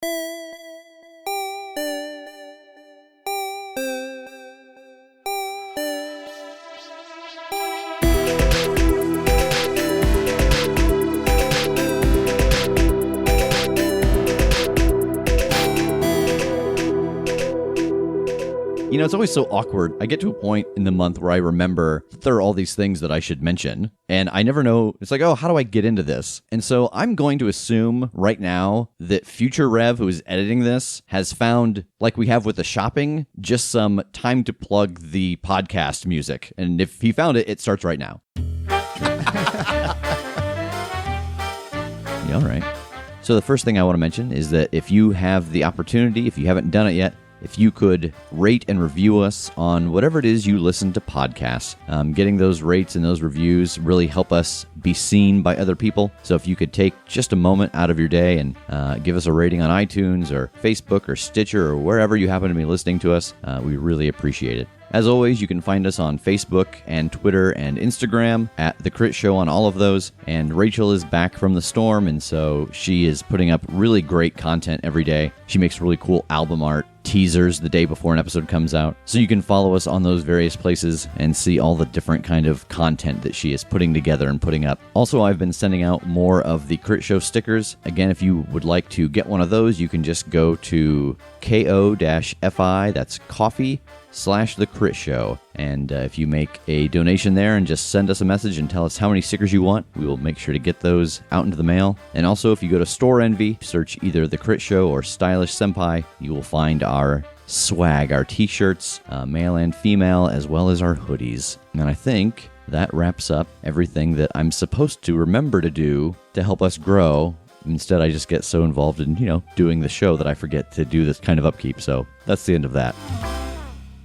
You know, it's always so awkward. I get to a point in the month where I remember that there are all these things that I should mention, and I never know. It's like, oh, how do I get into this? And so I'm going to assume right now that Future Rev, who is editing this, has found, like we have with the shopping, just some time to plug the podcast music. And if he found it, it starts right now. Yeah, all right. So the first thing I want to mention is that if you have the opportunity, if you haven't done it yet, if you could rate and review us on whatever it is you listen to podcasts. Getting those rates and those reviews really help us be seen by other people. So if you could take just a moment out of your day and give us a rating on iTunes or Facebook or Stitcher or wherever you happen to be listening to us, we really appreciate it. As always, you can find us on Facebook and Twitter and Instagram at The Critshow on all of those. And Rachel is back from the storm, and so she is putting up really great content every day. She makes really cool album art teasers the day before an episode comes out. So you can follow us on those various places and see all the different kind of content that she is putting together and putting up. Also, I've been sending out more of the Critshow stickers. Again, if you would like to get one of those, you can just go to ko-fi, that's coffee/The Critshow. And if you make a donation there and just send us a message and tell us how many stickers you want, we will make sure to get those out into the mail. And also, if you go to Store Envy, search either The Critshow or Stylish Senpai, you will find our swag, our t-shirts, male and female, as well as our hoodies. And I think that wraps up everything that I'm supposed to remember to do to help us grow. Instead, I just get so involved in, doing the show that I forget to do this kind of upkeep. So that's the end of that.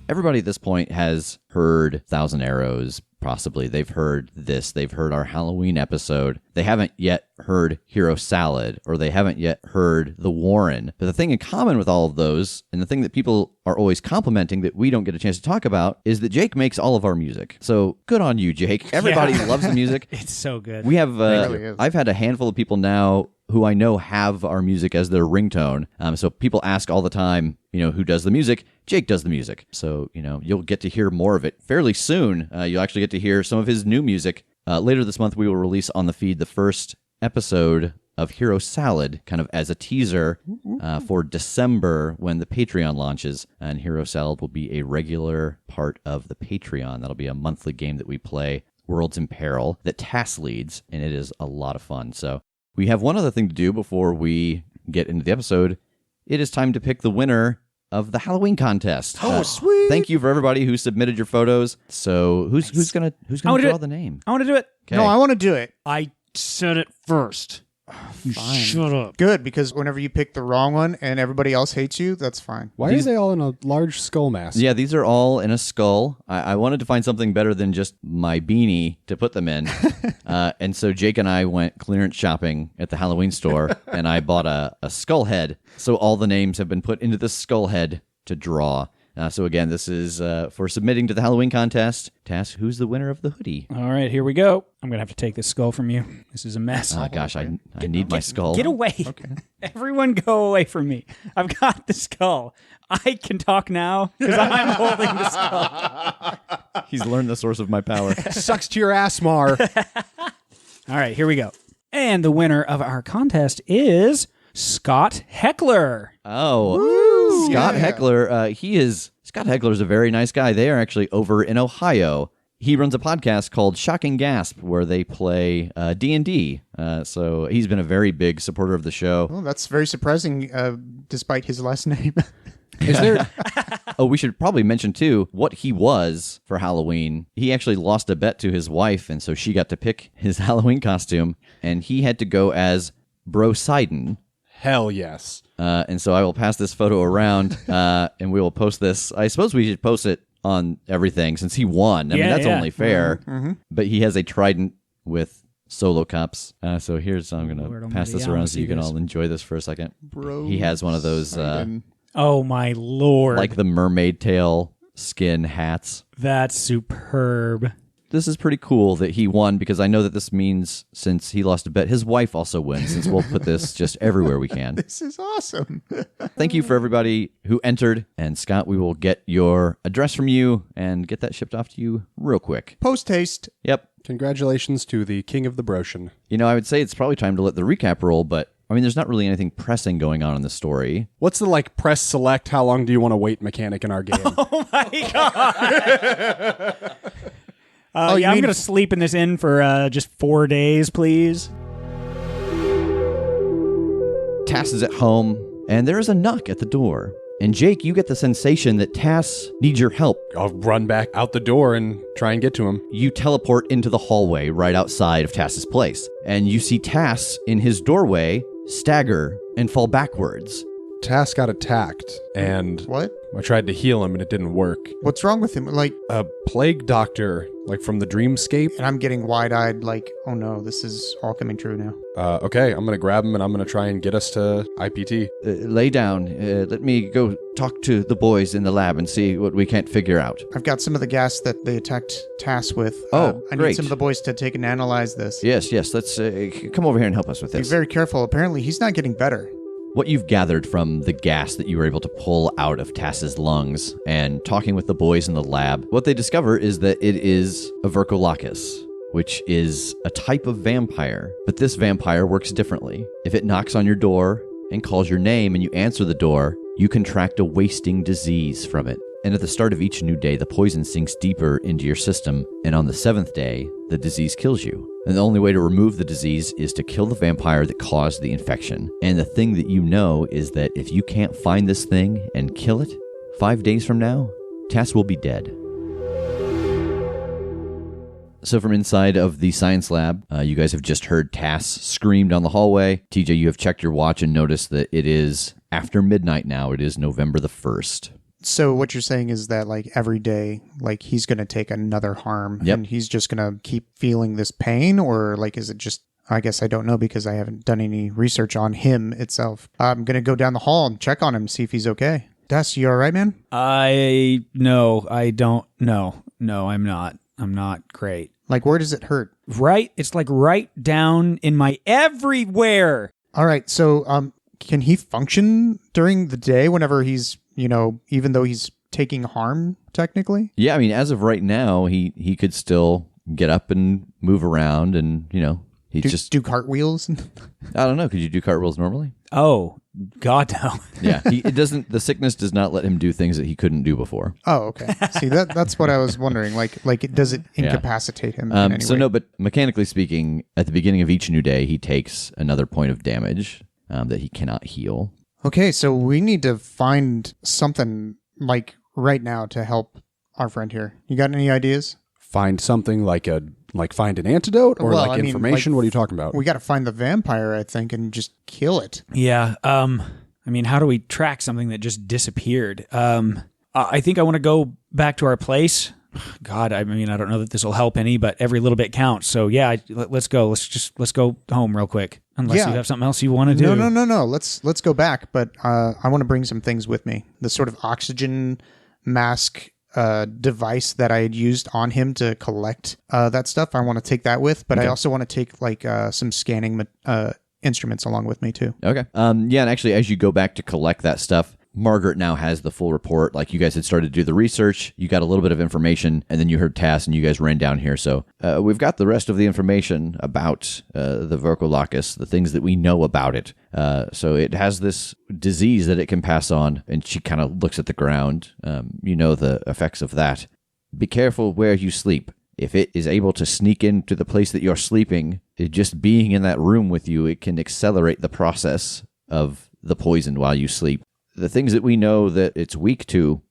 Everybody at this point has heard Thousand Arrows, possibly. They've heard this. They've heard our Halloween episode. They haven't yet heard Hero Salad, or they haven't yet heard The Warren. But the thing in common with all of those, and the thing that people are always complimenting that we don't get a chance to talk about, is that Jake makes all of our music. So good on you, Jake. Everybody loves the music. It's so good. We have, I've had a handful of people now who I know have our music as their ringtone. So people ask all the time, who does the music? Jake does the music. So, you'll get to hear more of it fairly soon. You'll actually get to hear some of his new music. Later this month, we will release on the feed the first episode of Hero Salad, kind of as a teaser for December when the Patreon launches. And Hero Salad will be a regular part of the Patreon. That'll be a monthly game that we play, Worlds in Peril, that Tass leads, and it is a lot of fun. So we have one other thing to do before we get into the episode. It is time to pick the winner of the Halloween contest. Oh, sweet! Thank you for everybody who submitted your photos. So who's gonna draw the name? I want to do it. Okay. No, I want to do it. I said it first. You shut up. Good, because whenever you pick the wrong one and everybody else hates you, that's fine. Why are they all in a large skull mask? Yeah, these are all in a skull. I wanted to find something better than just my beanie to put them in. And so Jake and I went clearance shopping at the Halloween store, and I bought a skull head. So all the names have been put into the skull head to draw. So again, this is for submitting to the Halloween contest. Tass, who's the winner of the hoodie? All right, here we go. I'm going to have to take this skull from you. This is a mess. Oh, gosh, I need my skull. Get away. Okay. Everyone go away from me. I've got the skull. I can talk now because I'm holding the skull. He's learned the source of my power. Sucks to your ass, Mar. All right, here we go. And the winner of our contest is Scott Heckler. Oh, Woo! Scott Yeah. Heckler. Scott Heckler is a very nice guy. They are actually over in Ohio. He runs a podcast called Shocking Gasp, where they play D&D. So he's been a very big supporter of the show. Well, that's very surprising, despite his last name. Is there? Oh, we should probably mention, too, what he was for Halloween. He actually lost a bet to his wife, and so she got to pick his Halloween costume, and he had to go as Brosidon. Hell yes. And so I will pass this photo around, and we will post this. I suppose we should post it on everything since he won. I mean, that's only fair. Mm-hmm. But he has a trident with solo cups. So here's, I'm going Lord to pass almighty, this I wanna around so see you can this. all enjoy this for a second. Bro, He has one of those, Oh, my Lord. like the mermaid tail skin hats. That's superb. this is pretty cool that he won, because I know that this means since he lost a bet, his wife also wins, since we'll put this just everywhere we can. This is awesome. Thank you for everybody who entered. And Scott, we will get your address from you and get that shipped off to you real quick. Post haste. Yep. Congratulations to the King of the Broshen. You know, I would say it's probably time to let the recap roll, but I mean, there's not really anything pressing going on in the story. What's the press select, how long do you want to wait mechanic in our game? Oh my god! I'm going to sleep in this inn for just 4 days, please. Tass is at home, and there is a knock at the door. And Jake, you get the sensation that Tass needs your help. I'll run back out the door and try and get to him. You teleport into the hallway right outside of Tass's place, and you see Tass in his doorway stagger and fall backwards. Tass got attacked, and What? I tried to heal him, and it didn't work. What's wrong with him? A plague doctor, from the Dreamscape. And I'm getting wide-eyed, oh no, this is all coming true now. Okay, I'm going to grab him, and I'm going to try and get us to IPT. Lay down. Let me go talk to the boys in the lab and see what we can't figure out. I've got some of the gas that they attacked Tass with. Oh, I great. need some of the boys to take and analyze this. Yes, let's come over here and help us with Be this. very careful. Apparently, he's not getting better. What you've gathered from the gas that you were able to pull out of Tass's lungs and talking with the boys in the lab, what they discover is that it is a vrykolakas, which is a type of vampire. But this vampire works differently. If it knocks on your door and calls your name and you answer the door, you contract a wasting disease from it. And at the start of each new day, the poison sinks deeper into your system, and on the 7th day, the disease kills you. And the only way to remove the disease is to kill the vampire that caused the infection. And the thing that you know is that if you can't find this thing and kill it, 5 days from now, Tass will be dead. So from inside of the science lab, you guys have just heard Tass scream down the hallway. TJ, you have checked your watch and noticed that it is after midnight now. It is November the 1st. So what you're saying is that every day, he's going to take another harm, Yep. and he's just going to keep feeling this pain, or is it just? I guess I don't know because I haven't done any research on him itself. I'm going to go down the hall and check on him, see if he's okay. Tass, you all right, man? I don't know. No, I'm not. I'm not great. Where does it hurt? Right? It's right down in my everywhere. All right. So, can he function during the day whenever he's, even though he's taking harm technically? Yeah, I mean, as of right now, he could still get up and move around and, he just... do cartwheels? I don't know. Could you do cartwheels normally? Oh, God, no. Yeah, the sickness does not let him do things that he couldn't do before. Oh, okay. See, that's what I was wondering. Does it incapacitate him in any So way? no, but mechanically speaking, at the beginning of each new day, he takes another point of damage that he cannot heal. Okay, so we need to find something right now to help our friend here. You got any ideas? Find something find an antidote or Well, I mean, information? What are you talking about? We got to find the vampire, I think, and just kill it. Yeah. I mean, how do we track something that just disappeared? I think I want to go back to our place. God, I mean, I don't know that this will help any, but every little bit counts. So yeah, let's go. Let's go home real quick. Unless Yeah. you have something else you want to do. No. Let's go back, but I want to bring some things with me. The sort of oxygen mask device that I had used on him to collect that stuff. I want to take that with, but I also want to take some scanning instruments along with me too. Okay. Yeah, and actually, as you go back to collect that stuff, Margaret now has the full report. You guys had started to do the research, you got a little bit of information, and then you heard Tass, and you guys ran down here. So we've got the rest of the information about the vrykolakas, the things that we know about it. So it has this disease that it can pass on, and she kind of looks at the ground. You know the effects of that. Be careful where you sleep. If it is able to sneak into the place that you're sleeping, just being in that room with you, it can accelerate the process of the poison while you sleep. The things that we know that it's weak to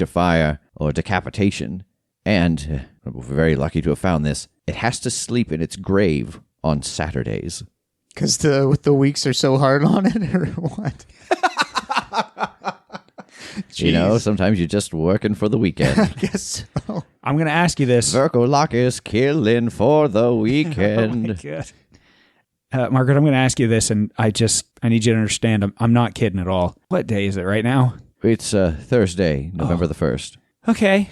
fire or decapitation. And we're very lucky to have found this. It has to sleep in its grave on Saturdays. Because the weeks are so hard on it, or what? Sometimes you're just working for the weekend. I guess so. I'm going to ask you this. Vrykolakas killing for the weekend. Oh my God. Margaret, I'm going to ask you this, and I need you to understand, I'm not kidding at all. What day is it right now? It's Thursday, November the 1st. Okay.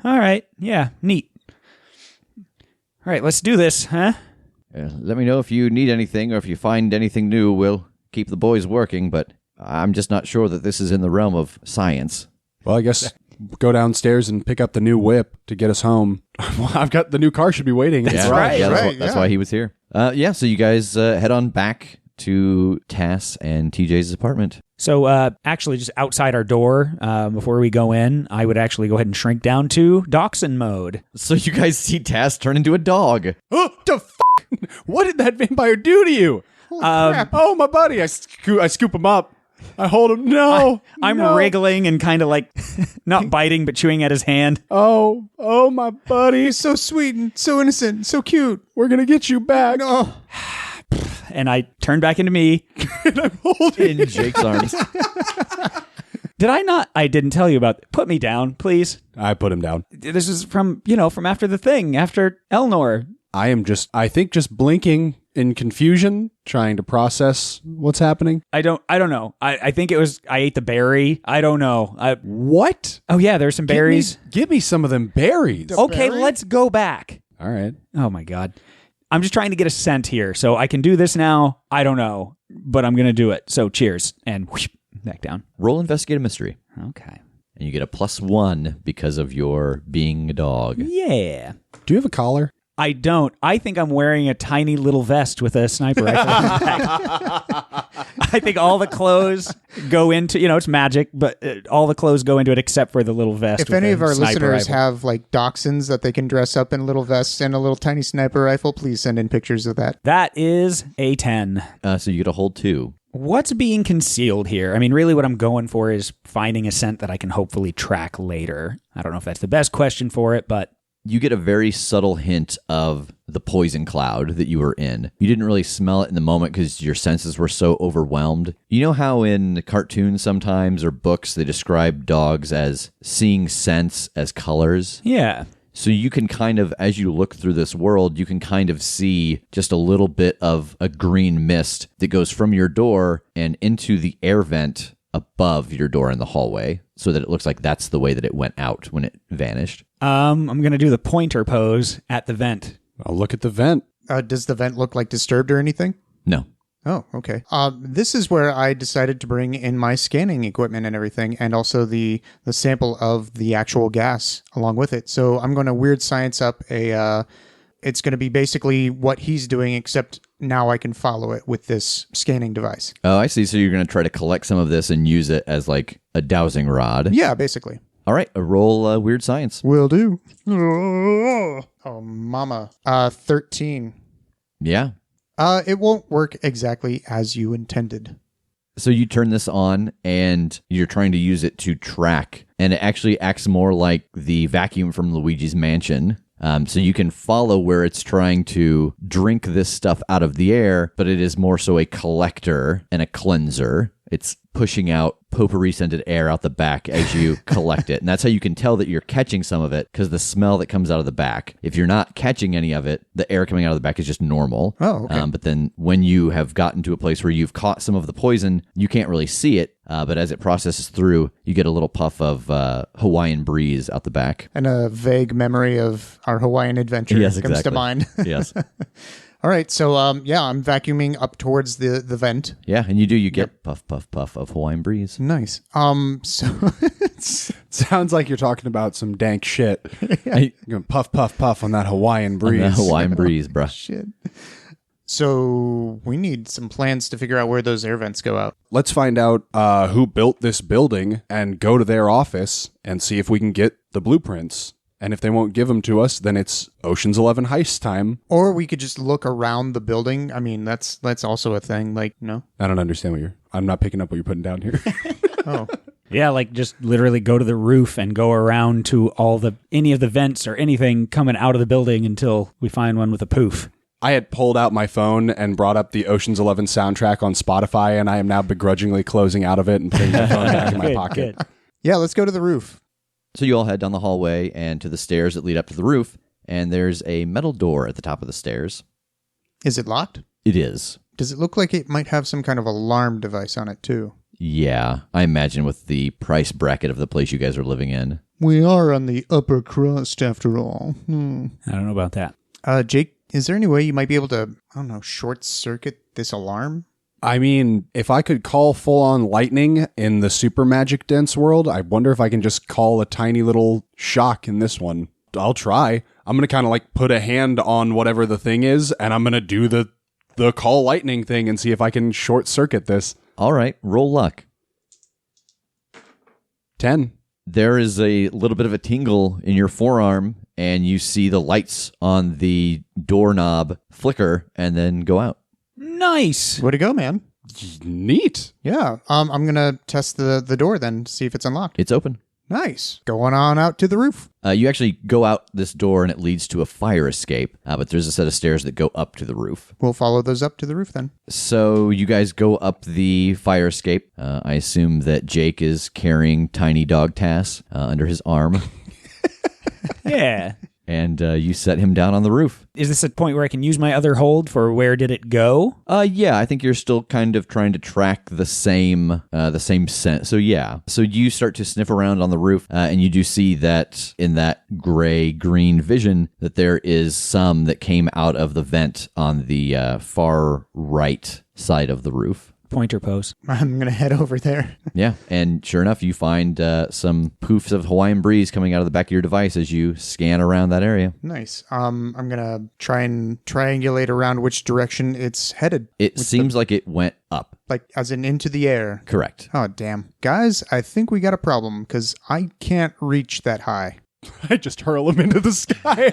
All right. Yeah. Neat. All right, let's do this, huh? Let me know if you need anything or if you find anything new. We'll keep the boys working, but I'm just not sure that this is in the realm of science. Well, I guess go downstairs and pick up the new whip to get us home. Well, I've got the new car should be waiting. Yeah, right, yeah, right, that's why he was here. So you guys head on back to Tass and TJ's apartment. So actually, just outside our door, before we go in, I would actually go ahead and shrink down to dachshund mode. So you guys see Tass turn into a dog. Oh, the f***? What did that vampire do to you? Oh, my buddy. I scoop him up. I hold him. No. I'm no. wriggling and kind of like, not biting, but chewing at his hand. Oh, my buddy. He's so sweet and so innocent, so cute. We're going to get you back. Oh, And I turn back into me. And I'm holding In Jake's arms. Did I not? I didn't tell you about. Put me down, please. I put him down. This is from after the thing, after Elnor. I am just blinking in confusion, trying to process what's happening. I don't know. I think it was, I ate the berry. I don't know. What? Oh yeah, there's some berries. Give me some of them berries. Okay, let's go back. All right. Oh my God. I'm just trying to get a scent here. So I can do this now. I don't know, but I'm going to do it. So cheers. And whoosh, back down. Roll investigate a mystery. Okay. And you get a +1 because of your being a dog. Yeah. Do you have a collar? I don't. I think I'm wearing a tiny little vest with a sniper rifle. I think all the clothes go into, it's magic, but all the clothes go into it except for the little vest. if with any a of our sniper listeners rifle. have like dachshunds that they can dress up in little vests and a little tiny sniper rifle, please send in pictures of that. That is a 10. So you get a hold 2. What's being concealed here? I mean, really what I'm going for is finding a scent that I can hopefully track later. I don't know if that's the best question for it, but... You get a very subtle hint of the poison cloud that you were in. You didn't really smell it in the moment because your senses were so overwhelmed. You know how in cartoons sometimes or books they describe dogs as seeing scents as colors? Yeah. So you can kind of, as you look through this world, you can kind of see just a little bit of a green mist that goes from your door and into the air vent above your door in the hallway so that it looks like that's the way that it went out when it vanished. I'm going to do the pointer pose at the vent. I'll look at the vent. Does the vent look like disturbed or anything? No. Oh, okay. This is where I decided to bring in my scanning equipment and everything, and also the sample of the actual gas along with it. So I'm going to weird science up it's going to be basically what he's doing, except now I can follow it with this scanning device. Oh, I see. So you're going to try to collect some of this and use it as like a dowsing rod. Yeah, basically. All right. Roll weird science. Will do. Oh, mama. 13. Yeah. It won't work exactly as you intended. So you turn this on and you're trying to use it to track, and it actually acts more like the vacuum from Luigi's Mansion. So you can follow where it's trying to drink this stuff out of the air, but it is more so a collector and a cleanser. It's pushing out potpourri-scented air out the back as you collect it. And that's how you can tell that you're catching some of it, because the smell that comes out of the back. If you're not catching any of it, the air coming out of the back is just normal. Oh, okay. But then when you have gotten to a place where you've caught some of the poison, you can't really see it. But as it processes through, you get a little puff of Hawaiian breeze out the back. And a vague memory of our Hawaiian adventure Yes, comes to exactly. mind. Yes. All right, so I'm vacuuming up towards the vent. Yeah, and you get puff, puff, puff of Hawaiian breeze. Nice. So Sounds like you're talking about some dank shit. You're going puff, puff, puff on that Hawaiian breeze. On the Hawaiian breeze, bruh. shit. So we need some plans to figure out where those air vents go out. Let's find out who built this building and go to their office and see if we can get the blueprints. And if they won't give them to us, then it's Ocean's 11 heist time. Or we could just look around the building. I mean, that's also a thing. Like, no. I don't understand I'm not picking up what you're putting down here. Oh. Yeah, like just literally go to the roof and go around to any of the vents or anything coming out of the building until we find one with a poof. I had pulled out my phone and brought up the Ocean's 11 soundtrack on Spotify, and I am now begrudgingly closing out of it and putting my phone back in my Good, pocket. good. Yeah, let's go to the roof. So you all head down the hallway and to the stairs that lead up to the roof, and there's a metal door at the top of the stairs. Is it locked? It is. Does it look like it might have some kind of alarm device on it, too? Yeah, I imagine with the price bracket of the place you guys are living in. We are on the upper crust, after all. I don't know about that. Jake, is there any way you might be able to, I don't know, short circuit this alarm? I mean, if I could call full-on lightning in the super magic dense world, I wonder if I can just call a tiny little shock in this one. I'll try. I'm going to kind of like put a hand on whatever the thing is, and I'm going to do the call lightning thing and see if I can short circuit this. All right, roll luck. 10. There is a little bit of a tingle in your forearm, and you see the lights on the doorknob flicker and then go out. Nice. Way to go, man. Neat. Yeah. I'm going to test the door then, see if it's unlocked. It's open. Nice. Going on out to the roof. You actually go out this door, and it leads to a fire escape, but there's a set of stairs that go up to the roof. We'll follow those up to the roof then. So you guys go up the fire escape. I assume that Jake is carrying tiny dog Tass under his arm, Yeah. and you set him down on the roof. Is this a point where I can use my other hold for where did it go? Yeah, I think you're still kind of trying to track the same scent. So yeah, so you start to sniff around on the roof, and you do see that in that gray-green vision that there is some that came out of the vent on the far right side of the roof. Pointer pose. I'm going to head over there. Yeah, and sure enough, you find some poofs of Hawaiian breeze coming out of the back of your device as you scan around that area. Nice. I'm going to try and triangulate around which direction it's headed. It seems like it went up. Like, as in into the air. Correct. Oh, damn. Guys, I think we got a problem, because I can't reach that high. I just hurl him into the sky.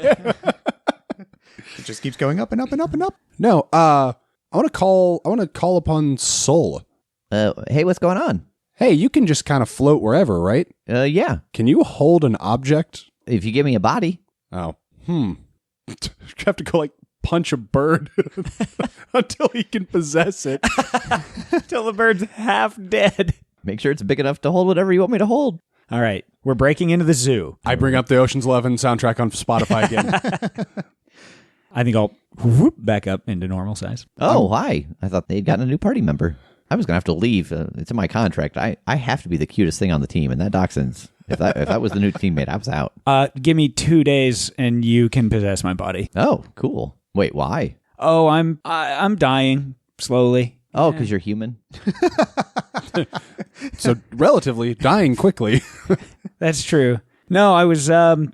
It just keeps going up and up and up and up. No, I want to call upon Soul. Hey, what's going on? Hey, you can just kind of float wherever, right? Yeah. Can you hold an object? If you give me a body. Oh, You have to go like punch a bird until he can possess it. Till the bird's half dead. Make sure it's big enough to hold whatever you want me to hold. All right. We're breaking into the zoo. I bring up the Ocean's 11 soundtrack on Spotify again. I think I'll whoop back up into normal size. Oh, hi. I thought they'd gotten a new party member. I was going to have to leave. It's in my contract. I have to be the cutest thing on the team, and that dachshund's, if that was the new teammate, I was out. Give me 2 days, and you can possess my body. Oh, cool. Wait, why? Oh, I'm dying slowly. Oh, because you're human? So relatively dying quickly. That's true. No, I was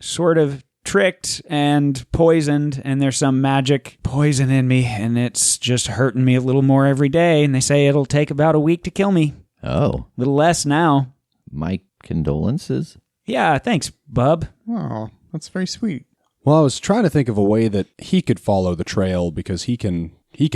sort of tricked and poisoned, and there's some magic poison in me, and it's just hurting me a little more every day, and they say it'll take about a week to kill me. Oh. A little less now. My condolences. Yeah, thanks, bub. Oh, that's very sweet. Well, I was trying to think of a way that he could follow the trail because he can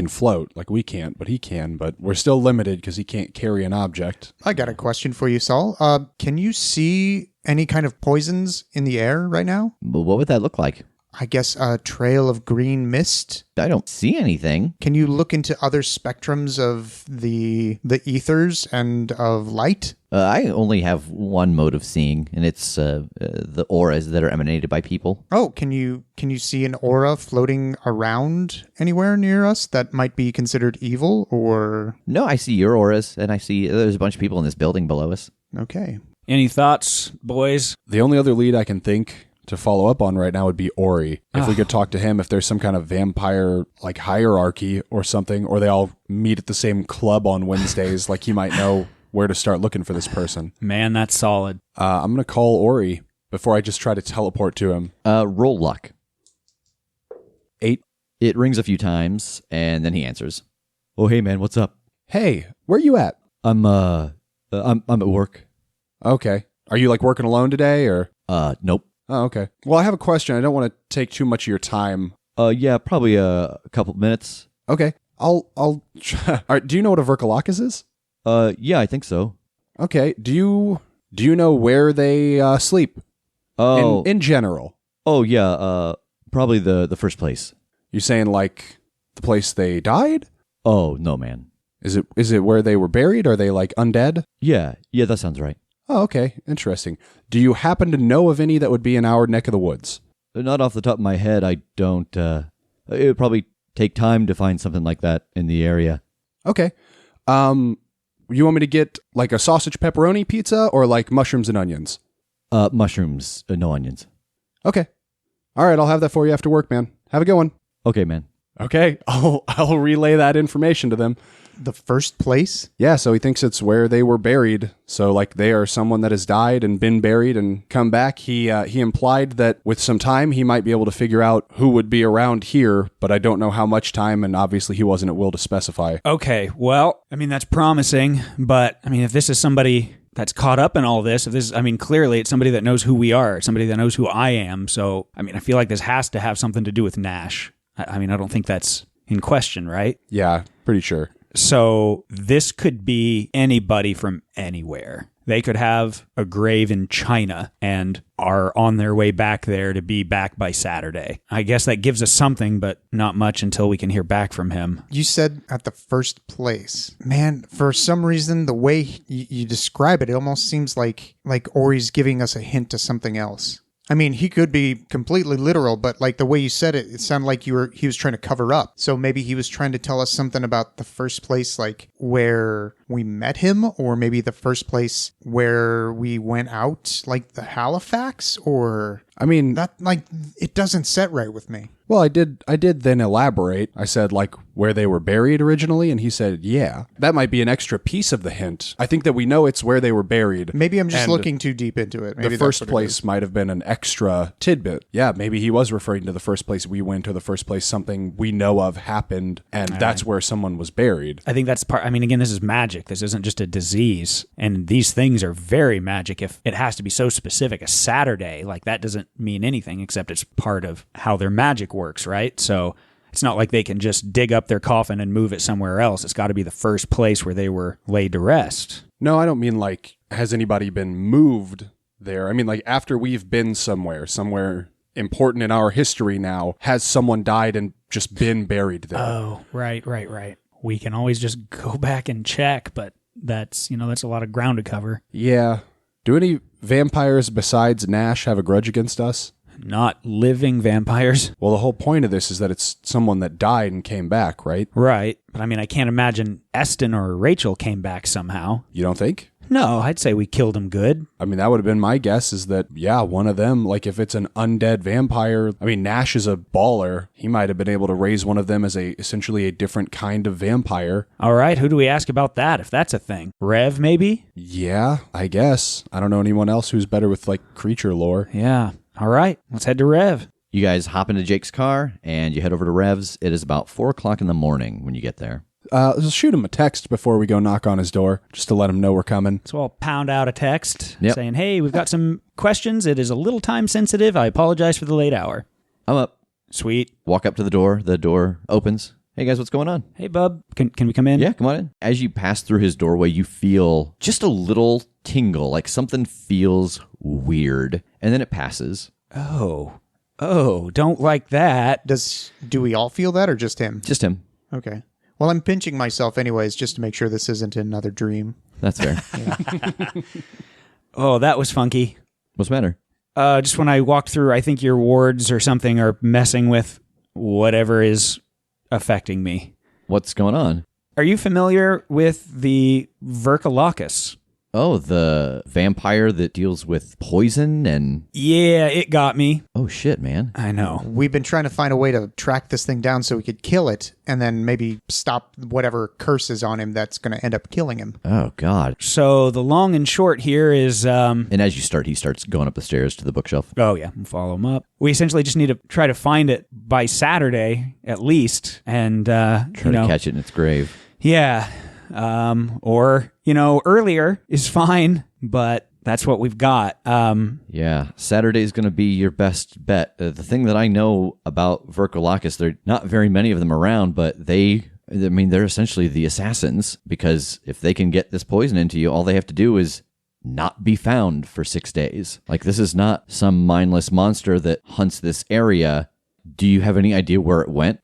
float like we can't, but he can, but we're still limited because he can't carry an object. I got a question for you, Saul. Can you see any kind of poisons in the air right now? But what would that look like? I guess a trail of green mist. I don't see anything. Can you look into other spectrums of the ethers and of light? I only have one mode of seeing, and it's the auras that are emanated by people. Oh, can you see an aura floating around anywhere near us that might be considered evil or... No, I see your auras, and I see there's a bunch of people in this building below us. Okay. Any thoughts, boys? The only other lead I can think to follow up on right now would be Ori. If we could talk to him, if there's some kind of vampire like hierarchy or something, or they all meet at the same club on Wednesdays, like he might know where to start looking for this person. Man, that's solid. I'm going to call Ori before I just try to teleport to him. Roll luck. 8. It rings a few times, and then he answers. Oh, hey, man, what's up? Hey, where you at? I'm at work. Okay. Are you like working alone today or? Nope. Oh, okay. Well, I have a question. I don't want to take too much of your time. Yeah, probably a couple minutes. Okay. I'll all right, do you know what a vrykolakas is? Yeah, I think so. Okay. Do you know where they sleep? Oh. In general. Oh, yeah, probably the first place. You saying like the place they died? Oh, no, man. Is it where they were buried? Are they like undead? Yeah, that sounds right. Oh, okay. Interesting. Do you happen to know of any that would be in our neck of the woods? Not off the top of my head, I don't. It would probably take time to find something like that in the area. Okay. You want me to get like a sausage pepperoni pizza or like mushrooms and onions? Mushrooms, no onions. Okay. All right, I'll have that for you after work, man. Have a good one. Okay, man. Okay, I'll relay that information to them. The first place? Yeah, so he thinks it's where they were buried. So, like, they are someone that has died and been buried and come back. He implied that with some time, he might be able to figure out who would be around here, but I don't know how much time, and obviously he wasn't at will to specify. Okay, well, I mean, that's promising, but, I mean, if this is somebody that's caught up in all this, if this, I mean, clearly it's somebody that knows who we are, somebody that knows who I am, so, I mean, I feel like this has to have something to do with Nash. I mean, I don't think that's in question, right? Yeah, pretty sure. So this could be anybody from anywhere. They could have a grave in China and are on their way back there to be back by Saturday. I guess that gives us something, but not much until we can hear back from him. You said at the first place. Man, for some reason, the way you describe it almost seems like Ori's giving us a hint to something else. I mean, he could be completely literal, but like the way you said it, it sounded like he was trying to cover up. So maybe he was trying to tell us something about the first place, like where we met him, or maybe the first place where we went out, like the Halifax, or I mean, that, like, it doesn't set right with me. Well, I did then elaborate. I said, like, where they were buried originally, and he said, yeah. That might be an extra piece of the hint. I think that we know it's where they were buried. Maybe I'm just looking too deep into it. Maybe the first place might have been an extra tidbit. Yeah, maybe he was referring to the first place we went, or the first place something we know of happened, and that's where someone was buried. I think that's part. I mean, again, this is magic. This isn't just a disease. And these things are very magic. If it has to be so specific, a Saturday, like that doesn't mean anything except it's part of how their magic works, right? So it's not like they can just dig up their coffin and move it somewhere else. It's got to be the first place where they were laid to rest. No, I don't mean like, has anybody been moved there? I mean, like, after we've been somewhere important in our history now, has someone died and just been buried there? Oh, right. We can always just go back and check, but that's a lot of ground to cover. Yeah. Do any vampires besides Nash have a grudge against us? Not living vampires. Well, the whole point of this is that it's someone that died and came back, right? Right. But I mean, I can't imagine Eston or Rachel came back somehow. You don't think? No, I'd say we killed him good. I mean, that would have been my guess, is that, yeah, one of them, like if it's an undead vampire, I mean, Nash is a baller. He might have been able to raise one of them as essentially a different kind of vampire. All right, who do we ask about that, if that's a thing? Rev, maybe? Yeah, I guess. I don't know anyone else who's better with, like, creature lore. Yeah. All right, let's head to Rev. You guys hop into Jake's car, and you head over to Rev's. It is about 4 o'clock in the morning when you get there. Let's shoot him a text before we go knock on his door, just to let him know we're coming. So I'll pound out a text saying, hey, we've got some questions. It is a little time sensitive. I apologize for the late hour. I'm up. Sweet. Walk up to the door. The door opens. Hey, guys, what's going on? Hey, bub. Can we come in? Yeah, come on in. As you pass through his doorway, you feel just a little tingle, like something feels weird, and then it passes. Oh, don't like that. Do we all feel that, or just him? Just him. Okay. Well, I'm pinching myself anyways, just to make sure this isn't another dream. That's fair. Oh, that was funky. What's the matter? Just when I walked through, I think your wards or something are messing with whatever is affecting me. What's going on? Are you familiar with the vrykolakas? Oh, the vampire that deals with poison and... Yeah, it got me. Oh, shit, man. I know. We've been trying to find a way to track this thing down so we could kill it, and then maybe stop whatever curse is on him that's going to end up killing him. Oh, God. So the long and short here is... And as you start, he starts going up the stairs to the bookshelf. Oh, yeah. We'll follow him up. We essentially just need to try to find it by Saturday, at least, and, Try to catch it in its grave. Yeah. Or, earlier is fine, but that's what we've got. Yeah, Saturday's going to be your best bet. The thing that I know about vrykolakas, there are not very many of them around, but they're essentially the assassins, because if they can get this poison into you, all they have to do is not be found for 6 days. Like, this is not some mindless monster that hunts this area. Do you have any idea where it went?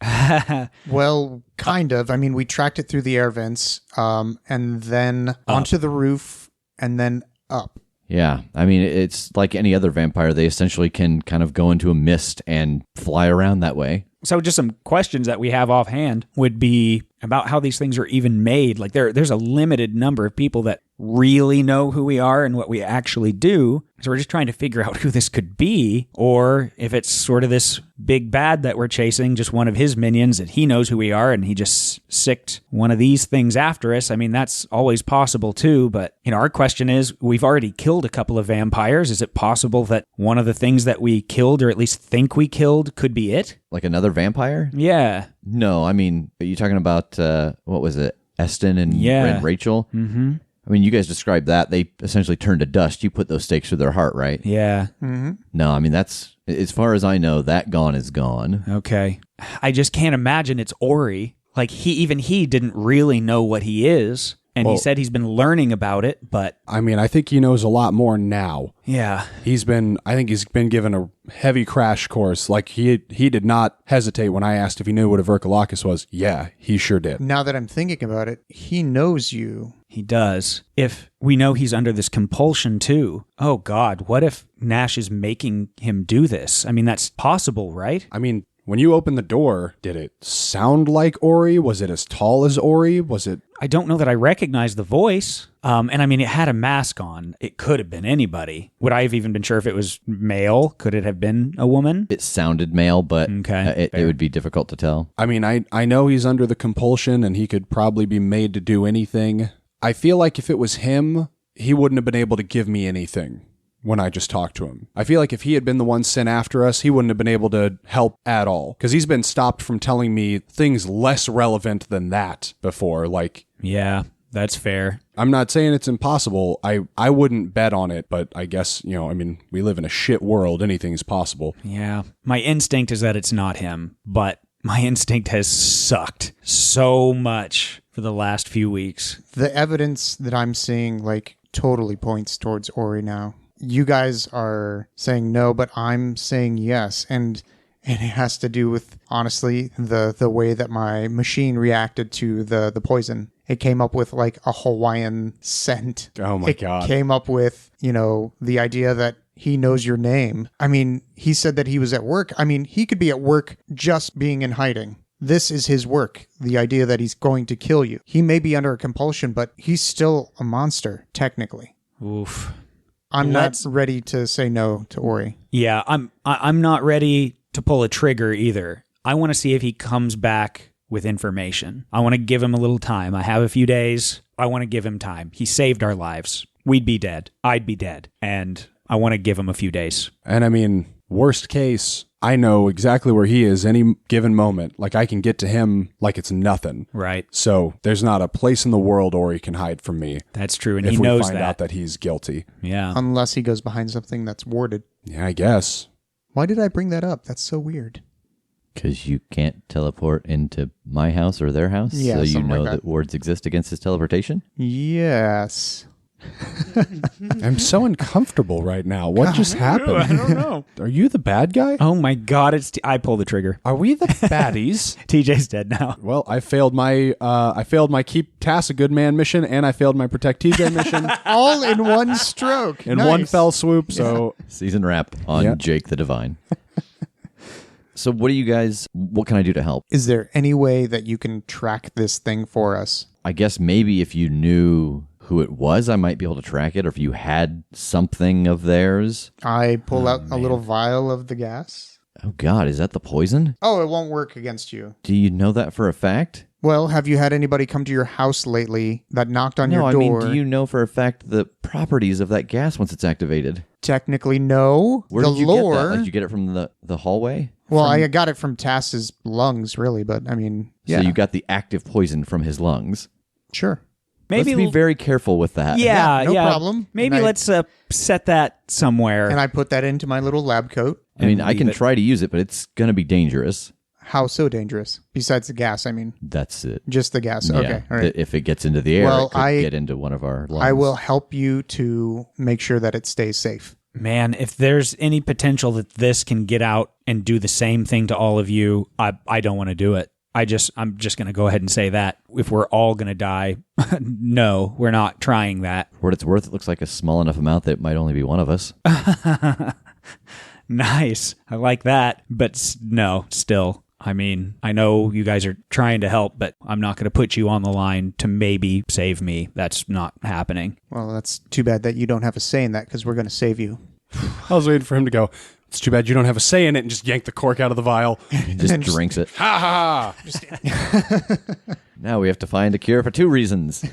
Well, kind of. I mean, we tracked it through the air vents, and then onto the roof, and then up. Yeah, I mean, it's like any other vampire. They essentially can kind of go into a mist and fly around that way. So just some questions that we have offhand would be about how these things are even made. Like there's a limited number of people that really know who we are and what we actually do. So we're just trying to figure out who this could be, or if it's sort of this big bad that we're chasing, just one of his minions that he knows who we are and he just sicked one of these things after us. I mean, that's always possible too, but our question is, we've already killed a couple of vampires. Is it possible that one of the things that we killed, or at least think we killed, could be it? Like another vampire? Yeah. No, I mean, are you talking about, what was it, Eston and Rachel? Mm-hmm. I mean, you guys described that. They essentially turned to dust. You put those stakes through their heart, right? Yeah. Mm-hmm. No, I mean, that's, as far as I know, that gone is gone. Okay. I just can't imagine it's Ori. Like, he didn't really know what he is. And he said he's been learning about it, but... I mean, I think he knows a lot more now. Yeah. I think he's been given a heavy crash course. Like, he did not hesitate when I asked if he knew what a vrykolakas was. Yeah, he sure did. Now that I'm thinking about it, he knows you. He does. If we know he's under this compulsion too, oh God, what if Nash is making him do this? I mean, that's possible, right? I mean, when you opened the door, did it sound like Ori? Was it as tall as Ori? Was it... I don't know that I recognize the voice. And I mean, it had a mask on. It could have been anybody. Would I have even been sure if it was male? Could it have been a woman? It sounded male, but Okay, it would be difficult to tell. I mean, I know he's under the compulsion and he could probably be made to do anything. I feel like if it was him, he wouldn't have been able to give me anything when I just talked to him. I feel like if he had been the one sent after us, he wouldn't have been able to help at all. Because he's been stopped from telling me things less relevant than that before. Like, Yeah, that's fair. I'm not saying it's impossible. I wouldn't bet on it, but I guess, I mean, we live in a shit world. Anything's possible. Yeah. My instinct is that it's not him, but my instinct has sucked so much for the last few weeks. The evidence that I'm seeing, totally points towards Ori now. You guys are saying no, but I'm saying yes. And it has to do with, honestly, the way that my machine reacted to the poison. It came up with a Hawaiian scent. Oh my God. It came up with, the idea that he knows your name. I mean, he said that he was at work. I mean, he could be at work just being in hiding. This is his work. The idea that he's going to kill you. He may be under a compulsion, but he's still a monster, technically. Oof. I'm not ready to say no to Ori. Yeah, I'm not ready to pull a trigger either. I want to see if he comes back with information. I want to give him a little time. I have a few days. I want to give him time. He saved our lives. We'd be dead. I'd be dead. And I want to give him a few days. And I mean, worst case, I know exactly where he is any given moment. Like, I can get to him like it's nothing. Right. So there's not a place in the world Ori can hide from me. That's true. And if he we knows find that. out that he's guilty. Yeah. Unless he goes behind something that's warded. Yeah, I guess. Why did I bring that up? That's so weird. Because you can't teleport into my house or their house? Yeah, so you something know like that. wards exist against his teleportation? Yes. I'm so uncomfortable right now. What just happened? I don't know. Are you the bad guy? Oh my God. I pulled the trigger. Are we the baddies? TJ's dead now. Well, I failed my keep Tass a good man mission, and I failed my protect TJ mission All in one stroke. in Nice. one fell swoop. So Season wrap on Yep. Jake the Divine. So what can I do to help? Is there any way that you can track this thing for us? I guess maybe if you knew who it was, I might be able to track it, or if you had something of theirs. I pull out a little vial of the gas. Oh God, is that the poison? Oh, it won't work against you. Do you know that for a fact? Well, have you had anybody come to your house lately that knocked on No, your I door? mean, do you know for a fact the properties of that gas once it's activated? Technically, no. Where the did you lore. get that? Like, did you get it from the hallway? Well, I got it from Tass's lungs, really, but I mean, yeah. So you got the active poison from his lungs. Sure. Maybe Let's be very careful with that. Yeah, no problem. Maybe And let's set that somewhere. And I put that into my little lab coat. I mean, I can leave it. try to use it, but it's going to be dangerous. How so dangerous? Besides the gas, I mean. That's it. Just the gas. Yeah, Okay, all right. If it gets into the air, Well, it could get into one of our lungs. I will help you to make sure that it stays safe. Man, if there's any potential that this can get out and do the same thing to all of you, I don't want to do it. I'm just going to go ahead and say that. If we're all going to die, no, we're not trying that. For what it's worth, it looks like a small enough amount that it might only be one of us. Nice. I like that. But no, still, I mean, I know you guys are trying to help, but I'm not going to put you on the line to maybe save me. That's not happening. Well, that's too bad that you don't have a say in that because we're going to save you. I was waiting for him to go, it's too bad you don't have a say in it, and just yank the cork out of the vial. He just drinks it. Ha ha! Now we have to find a cure for 2 reasons.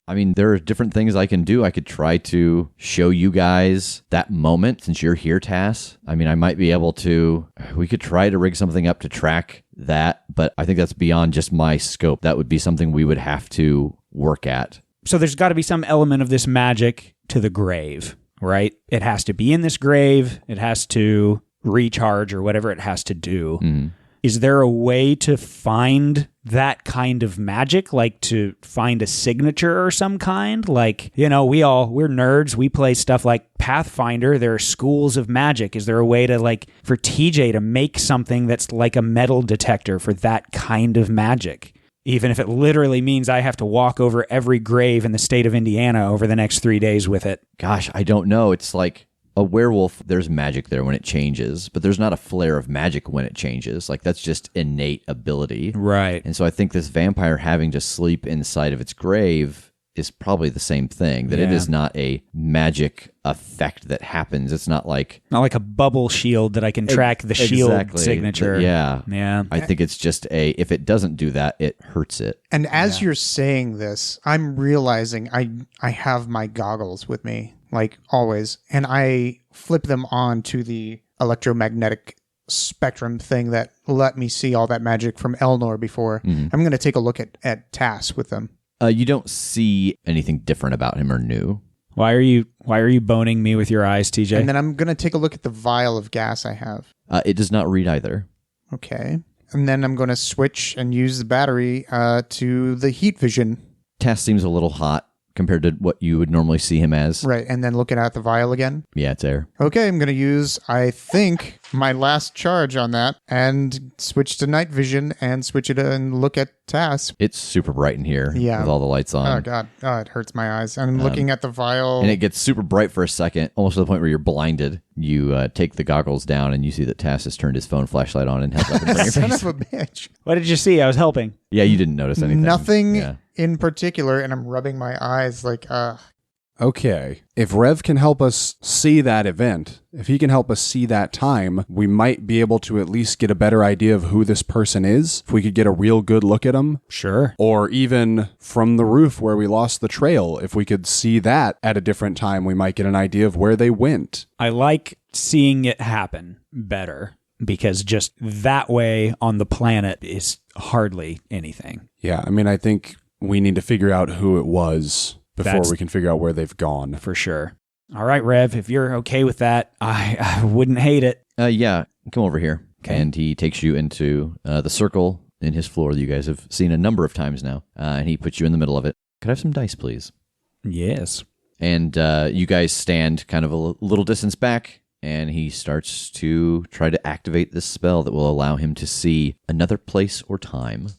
I mean, there are different things I can do. I could try to show you guys that moment since you're here, Tass. I mean, I might be able to... We could try to rig something up to track that, but I think that's beyond just my scope. That would be something we would have to work at. So there's got to be some element of this magic to the grave, right? It has to be in this grave. It has to recharge or whatever it has to do. Mm-hmm. Is there a way to find that kind of magic, like to find a signature or some kind? Like, you know, we're nerds. We play stuff like Pathfinder. There are schools of magic. Is there a way to, like, for TJ to make something that's like a metal detector for that kind of magic? Even if it literally means I have to walk over every grave in the state of Indiana over the next 3 days with it. Gosh, I don't know. It's like a werewolf, there's magic there when it changes, but there's not a flare of magic when it changes. Like, that's just innate ability. Right. And so I think this vampire having to sleep inside of its grave is probably the same thing, that it is not a magic effect that happens. It's not like a bubble shield that I can track the shield signature. Yeah. Yeah. I think it's just if it doesn't do that, it hurts it. And as you're saying this, I'm realizing I have my goggles with me, like always, and I flip them on to the electromagnetic spectrum thing that let me see all that magic from Elnor before. Mm-hmm. I'm going to take a look at Tass with them. You don't see anything different about him or new. Why are you boning me with your eyes, TJ? And then I'm going to take a look at the vial of gas I have. It does not read either. Okay. And then I'm going to switch and use the battery to the heat vision. Tass seems a little hot compared to what you would normally see him as. Right. And then looking at the vial again. Yeah, it's air. Okay. I'm going to use, I think, my last charge on that and switch to night vision and switch it and look at Tass. It's super bright in here Yeah. with all the lights on. Oh, God. Oh, it hurts my eyes. I'm looking at the vial. And it gets super bright for a second, almost to the point where you're blinded. You take the goggles down and you see that Tass has turned his phone flashlight on and held up in front of your Son face. of a bitch. What did you see? I was helping. Yeah, you didn't notice anything. Nothing Yeah. in particular, and I'm rubbing my eyes like, Okay. If Rev can help us see that event, if he can help us see that time, we might be able to at least get a better idea of who this person is. If we could get a real good look at him. Sure. Or even from the roof where we lost the trail, if we could see that at a different time, we might get an idea of where they went. I like seeing it happen better because just that way on the planet is hardly anything. Yeah, I mean, I think we need to figure out who it was before we can figure out where they've gone. For sure. All right, Rev, if you're okay with that, I wouldn't hate it. Yeah, come over here. Okay. And he takes you into the circle in his floor that you guys have seen a number of times now. And he puts you in the middle of it. Could I have some dice, please? Yes. And you guys stand kind of a little distance back, and he starts to try to activate this spell that will allow him to see another place or time.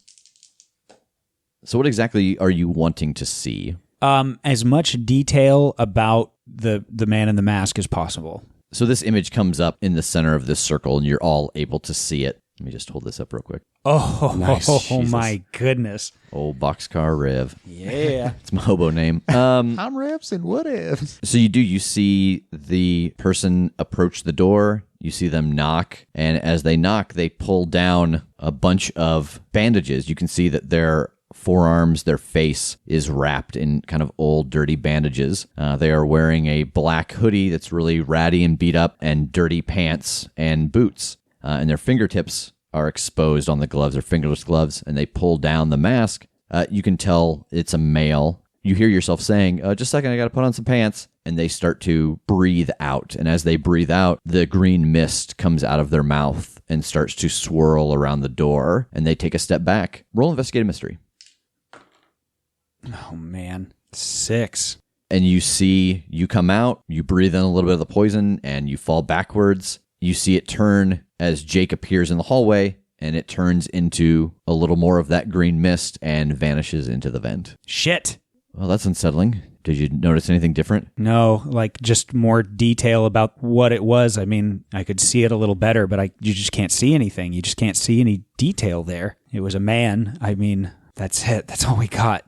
So what exactly are you wanting to see? As much detail about the man in the mask as possible. So this image comes up in the center of this circle, and you're all able to see it. Let me just hold this up real quick. Oh, Nice. oh Jesus. my goodness. Old Boxcar Rev. Yeah. It's my hobo name. I'm Reps and what ifs. So you see the person approach the door. You see them knock. And as they knock, they pull down a bunch of bandages. You can see that their forearms, their face is wrapped in kind of old, dirty bandages. They are wearing a black hoodie that's really ratty and beat up, and dirty pants and boots. And their fingertips are exposed on the gloves. They're fingerless gloves, and they pull down the mask. You can tell it's a male. You hear yourself saying, just a second, I got to put on some pants. And they start to breathe out. And as they breathe out, the green mist comes out of their mouth and starts to swirl around the door. And they take a step back. Roll Investigative Mystery. Oh, man. 6. And you see you come out, you breathe in a little bit of the poison, and you fall backwards. You see it turn as Jake appears in the hallway, and it turns into a little more of that green mist and vanishes into the vent. Shit. Well, that's unsettling. Did you notice anything different? No, like just more detail about what it was. I mean, I could see it a little better, but you just can't see anything. You just can't see any detail there. It was a man. I mean, that's it. That's all we got.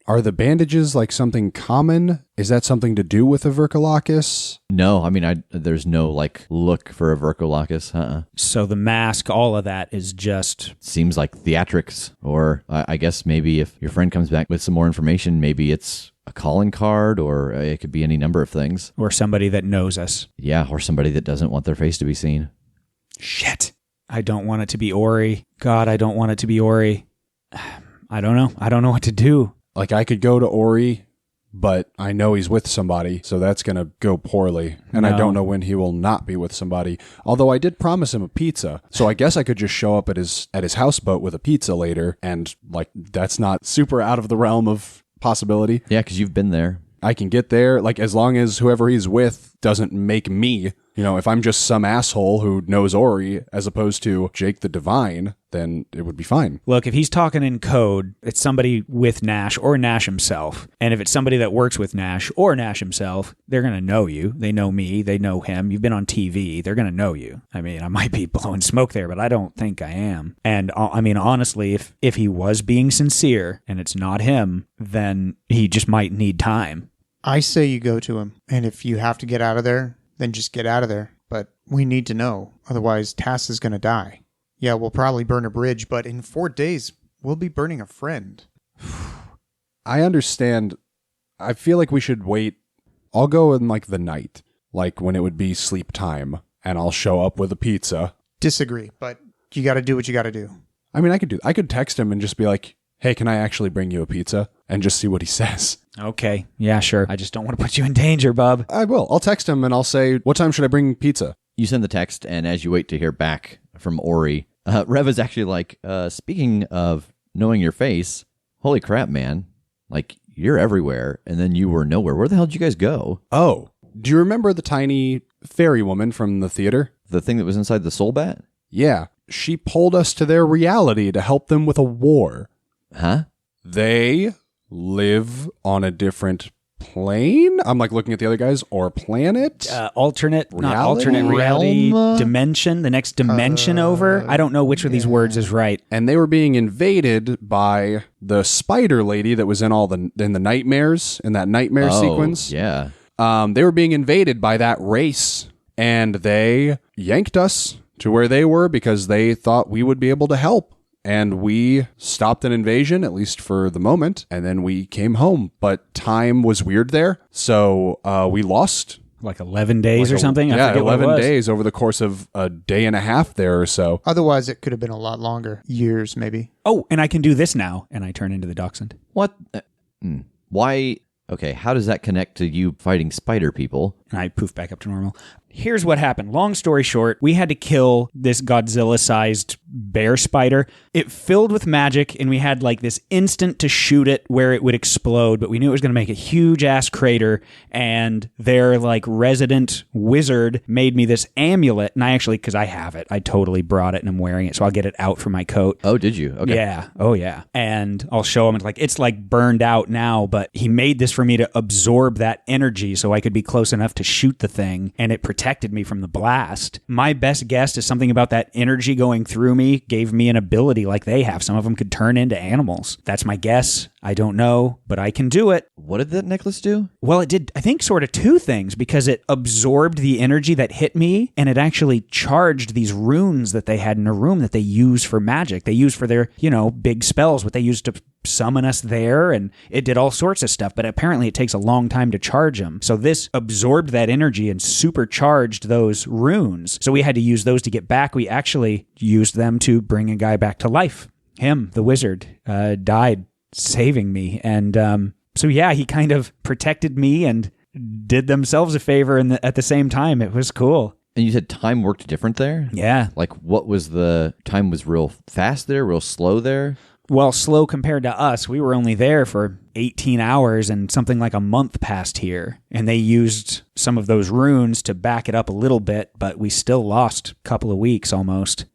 Are the bandages like something common? Is that something to do with a vrykolakas? No, I mean, there's no like look for a vrykolakas. So the mask, all of that is just... Seems like theatrics, or I guess maybe if your friend comes back with some more information, maybe it's a calling card, or it could be any number of things. Or somebody that knows us. Yeah, or somebody that doesn't want their face to be seen. Shit. I don't want it to be Ori. God, I don't want it to be Ori. I don't know. I don't know what to do. Like, I could go to Ori, but I know he's with somebody, so that's going to go poorly. And I don't know when he will not be with somebody. Although I did promise him a pizza, so I guess I could just show up at his houseboat with a pizza later, and, like, that's not super out of the realm of possibility. Yeah, because you've been there. I can get there, like, as long as whoever he's with doesn't make me. You know, if I'm just some asshole who knows Ori as opposed to Jake the Divine, then it would be fine. Look, if he's talking in code, it's somebody with Nash or Nash himself. And if it's somebody that works with Nash or Nash himself, they're going to know you. They know me. They know him. You've been on TV. They're going to know you. I mean, I might be blowing smoke there, but I don't think I am. And I mean, honestly, if he was being sincere and it's not him, then he just might need time. I say you go to him. And if you have to get out of there, then just get out of there. But we need to know. Otherwise, Tass is going to die. Yeah, we'll probably burn a bridge, but in 4 days, we'll be burning a friend. I understand. I feel like we should wait. I'll go in, like, the night. Like, when it would be sleep time. And I'll show up with a pizza. Disagree, but you got to do what you got to do. I mean, I could text him and just be like, hey, can I actually bring you a pizza? And just see what he says. Okay. Yeah, sure. I just don't want to put you in danger, bub. I will. I'll text him and I'll say, what time should I bring pizza? You send the text, and as you wait to hear back from Ori, Rev is actually like, speaking of knowing your face, holy crap, man. Like, you're everywhere, and then you were nowhere. Where the hell did you guys go? Oh, do you remember the tiny fairy woman from the theater? The thing that was inside the soul bat? Yeah. She pulled us to their reality to help them with a war. Huh? They live on a different plane? I'm like looking at the other guys. Or planet? Alternate reality, dimension, the next dimension over. I don't know which of these words is right. And they were being invaded by the spider lady that was in in the nightmares, in that nightmare sequence. Yeah. They were being invaded by that race, and they yanked us to where they were because they thought we would be able to help. And we stopped an invasion, at least for the moment, and then we came home. But time was weird there, so we lost. Like 11 days or something? Yeah, 11 days over the course of a day and a half there or so. Otherwise, it could have been a lot longer. Years, maybe. Oh, and I can do this now. And I turn into the dachshund. What? Why? Okay, how does that connect to you fighting spider people? And I poof back up to normal. Here's what happened. Long story short, we had to kill this Godzilla-sized bear spider. It filled with magic, and we had like this instant to shoot it where it would explode, but we knew it was going to make a huge-ass crater, and their like resident wizard made me this amulet, and I actually, because I have it, I totally brought it, and I'm wearing it, so I'll get it out from my coat. Oh, did you? Okay. Yeah. Oh, yeah. And I'll show him, it's like burned out now, but he made this for me to absorb that energy so I could be close enough to shoot the thing, and it protected me from the blast. My best guess is something about that energy going through me gave me an ability like they have. Some of them could turn into animals. That's my guess. I don't know, but I can do it. What did that necklace do? Well, it did, I think, sort of two things, because it absorbed the energy that hit me, and it actually charged these runes that they had in a room that they use for magic. They use for their, big spells, what they used to summon us there, and it did all sorts of stuff, but apparently it takes a long time to charge them. So this absorbed that energy and supercharged those runes. So we had to use those to get back. We actually used them to bring a guy back to life. Him, the wizard, died saving me. And so yeah, he kind of protected me and did themselves a favor at the same time. It was cool. And you said time worked different there? Yeah. Like, what was the time? Was real fast there, real slow there? Well, slow compared to us. We were only there for 18 hours, and something like a month passed here. And they used some of those runes to back it up a little bit, but we still lost a couple of weeks almost.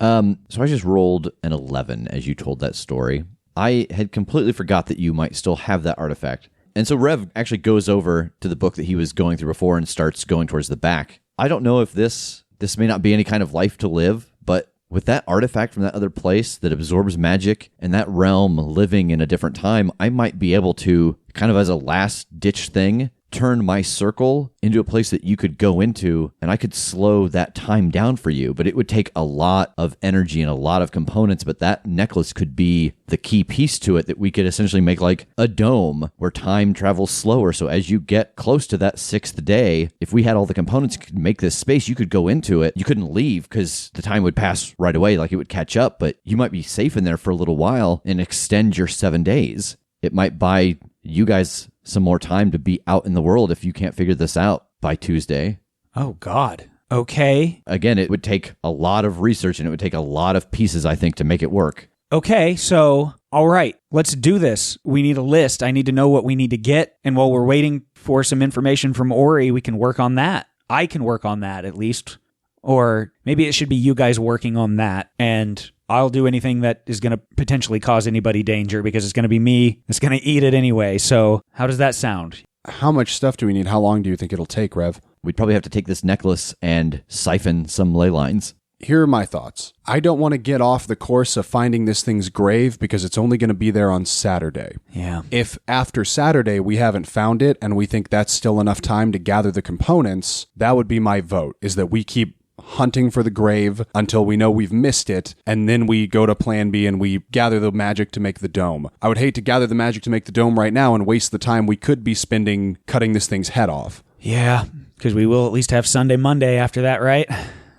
So I just rolled an 11 as you told that story. I had completely forgot that you might still have that artifact. And so Rev actually goes over to the book that he was going through before and starts going towards the back. I don't know if this may not be any kind of life to live, but with that artifact from that other place that absorbs magic and that realm living in a different time, I might be able to, kind of as a last-ditch thing, turn my circle into a place that you could go into, and I could slow that time down for you. But it would take a lot of energy and a lot of components, but that necklace could be the key piece to it that we could essentially make like a dome where time travels slower. So as you get close to that 6th day, if we had all the components that could make this space, you could go into it. You couldn't leave because the time would pass right away, like it would catch up, but you might be safe in there for a little while and extend your 7 days. It might buy you guys some more time to be out in the world if you can't figure this out by Tuesday. Oh, God. Okay. Again, it would take a lot of research and it would take a lot of pieces, I think, to make it work. Okay, so, all right, let's do this. We need a list. I need to know what we need to get. And while we're waiting for some information from Ori, we can work on that. I can work on that, at least. Or maybe it should be you guys working on that. And I'll do anything that is going to potentially cause anybody danger because it's going to be me that's going to eat it anyway. So how does that sound? How much stuff do we need? How long do you think it'll take, Rev? We'd probably have to take this necklace and siphon some ley lines. Here are my thoughts. I don't want to get off the course of finding this thing's grave because it's only going to be there on Saturday. Yeah. If after Saturday we haven't found it and we think that's still enough time to gather the components, that would be my vote, is that we keep hunting for the grave until we know we've missed it, and then we go to plan B and we gather the magic to make the dome. I would hate to gather the magic to make the dome right now and waste the time we could be spending cutting this thing's head off. Yeah, because we will at least have Sunday, Monday after that, right?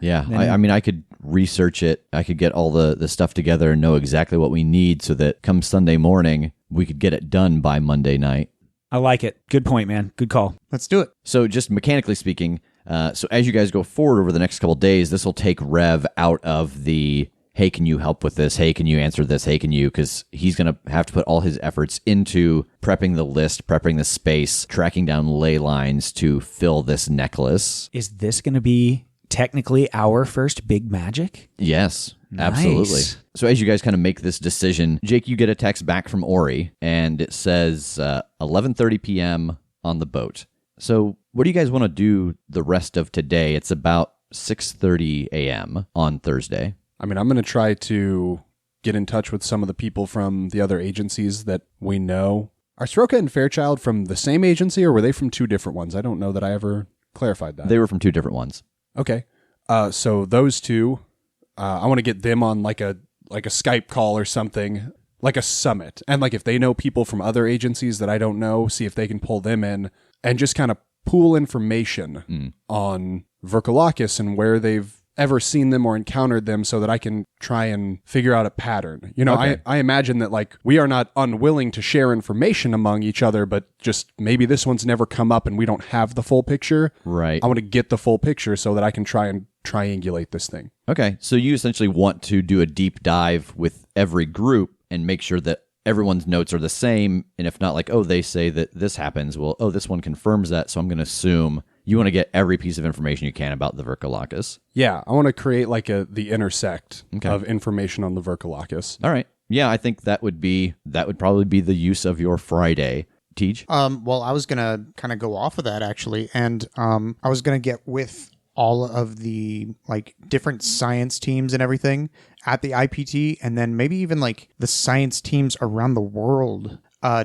Yeah, I mean, I could research it. I could get all the stuff together and know exactly what we need so that come Sunday morning, we could get it done by Monday night. I like it. Good point, man. Good call. Let's do it. So just mechanically speaking, so as you guys go forward over the next couple of days, this will take Rev out of the, hey, can you help with this? Hey, can you answer this? Hey, can you? Because he's going to have to put all his efforts into prepping the list, prepping the space, tracking down ley lines to fill this necklace. Is this going to be technically our first big magic? Yes, Nice. absolutely. So as you guys kind of make this decision, Jake, you get a text back from Ori, and it says 11:30 p.m. on the boat. So what do you guys want to do the rest of today? It's about 6:30 a.m. on Thursday. I mean, I'm going to try to get in touch with some of the people from the other agencies that we know. Are Sroka and Fairchild from the same agency, or were they from two different ones? I don't know that I ever clarified that. They were from two different ones. Okay. So those two, I want to get them on like a Skype call or something, like a summit. And like if they know people from other agencies that I don't know, see if they can pull them in and just kind of pool information on vrykolakas and where they've ever seen them or encountered them so that I can try and figure out a pattern. You know, Okay. I imagine that like we are not unwilling to share information among each other, but just maybe this one's never come up and we don't have the full picture. Right. I want to get the full picture so that I can try and triangulate this thing. Okay. So you essentially want to do a deep dive with every group and make sure that everyone's notes are the same. And if not, like, oh, they say that this happens. Well, oh, this one confirms that. So I'm going to assume you want to get every piece of information you can about the vrykolakas. Yeah, I want to create like the intersect Okay. of information on the vrykolakas. All right. Yeah, I think that would probably be the use of your Friday. Tej? Well, I was going to kind of go off of that actually. And I was going to get with all of the like different science teams and everything at the IPT, and then maybe even like the science teams around the world